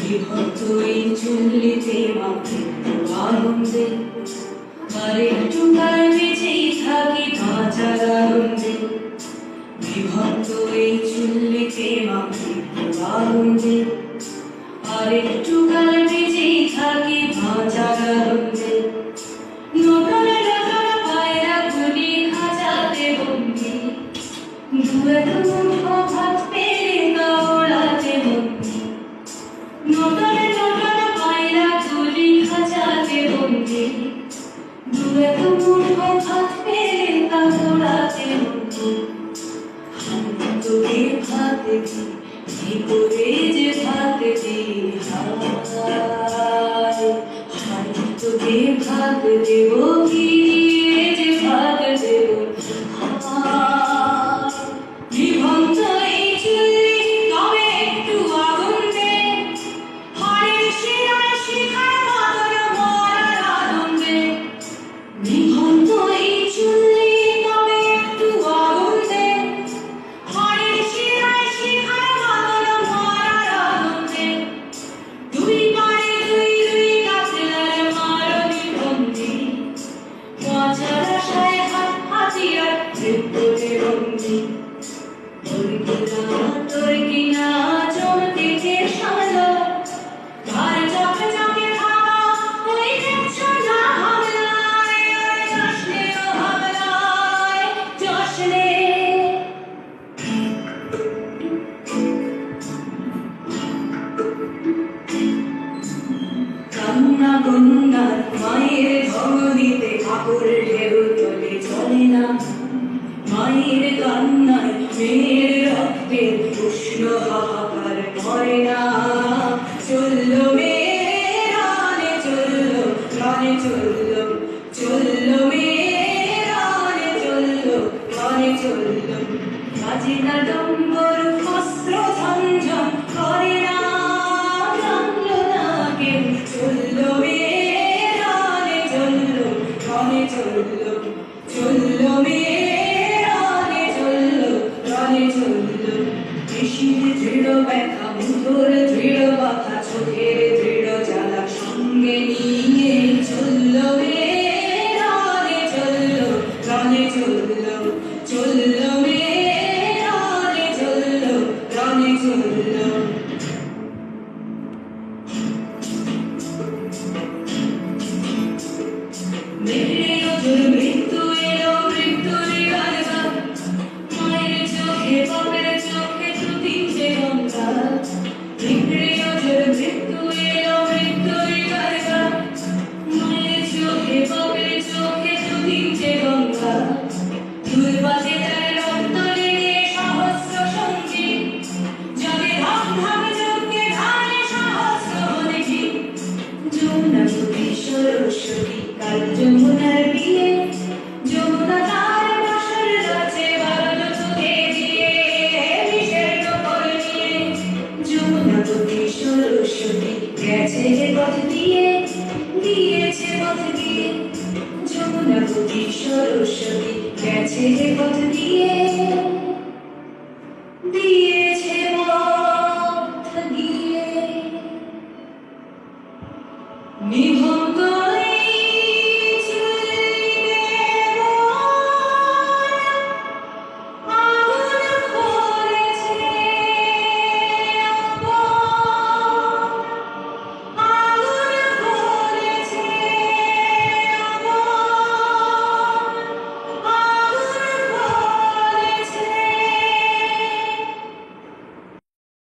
বিভক্ত এই চুল্লিতে মাকে আনন্দে আর একটু কাল বেঁচেই থাকি বাঁচার আনন্দে বিভক্ত এই চুল্লিতে মাকে আনন্দে আর একটু কাল বেঁচেই থাকি বাঁচার আনন্দে নটনে নটন পায়রা গুলি খাঁচাতে বন্দি দু এক মুঠো ভাত পেলে তা ওড়াতে বন্দি নটনে নটন পায়রা গুলি খাঁচাতে বন্দি দু এক মুঠো ভাত পেলে তা ওড়াতে বন্দি তোকে ভাত দি কি করে যে ভাত দি হায় তোকে ভাত দেব কি যে ভাত দেব বিভক্ত এই চুল্লি তবে একটু আগুন দে হাড়ের শিরায় শিখার মাদর মরার আনন্দে বিভক্ত এই চুল্লি তবে একটু আগুন দে হাড়ের শিরায় শিখার মাদর মরার আনন্দে দুই পারে দুই দুই কাতলার মারণী বন্দি বাঁচার আশায় হাত হাতিয়ার মৃত্যুতে বন্দি তোর কিনা চমকেছে সামলা ঘর চকে চকে থাকা ওই দেখছো না হামলায় আর জশ্নে ও হামলায় জশ্নে কান্না গঙ্গার মায়ের ধমনীতে ঠাকুর ঢেউ তোলে চলে না মায়ের কান্নায় মেয়ের রক্তের উষ্ণ হাহাকার মরে না চললো মেয়ের রানে চললো প্রাণে চললো চললো মেয়ের রানে চললো প্রাণে চললো বাজে না ডম্বর অস্ত্র ঝঞ্ঝন করে না জানলো না কেউ চললো মেয়ের রানে চললো প্রাণে চললো চললো মেয়ের রানে চললো প্রাণে চললো শিশির দৃঢ় ব্যথা মুঠোর দৃঢ় বাধা চোখের দৃঢ় জ্বালা সঙ্গে নিয়ে চললো মেয়ের রানে চললো প্রাণে চললো চললো মেয়ের রানে চললো প্রাণে চললো মেঘের ওজন মৃত্যু এলো মৃত্যুর গালগা মায়ের চোখে বাপের চোখে দুদিকে গঙ্গা মেঘের ওজন মৃত্যু এলো মৃত্যুর গালগা মায়ের চোখে বাপের চোখে দুদিকে গঙ্গা দুর্বাজে তার রক্ত লেগে সহস্র সঙ্গী যাবে ধাম ধাম যজ্ঞে ধানে সহস্র দেখি যমুনা নদী সরস্বতী কাল যমুনার বিয়ে যমুনা তার বাসর রাজে বারলো তোকে দিয়ে বিষের নকল নিয়ে যমুনা নদী সরস্বতী গেছে পথ দিয়ে দিয়েছে পথ দিয়ে যমুনা নদী সরস্বতী গেছে পথ দিয়ে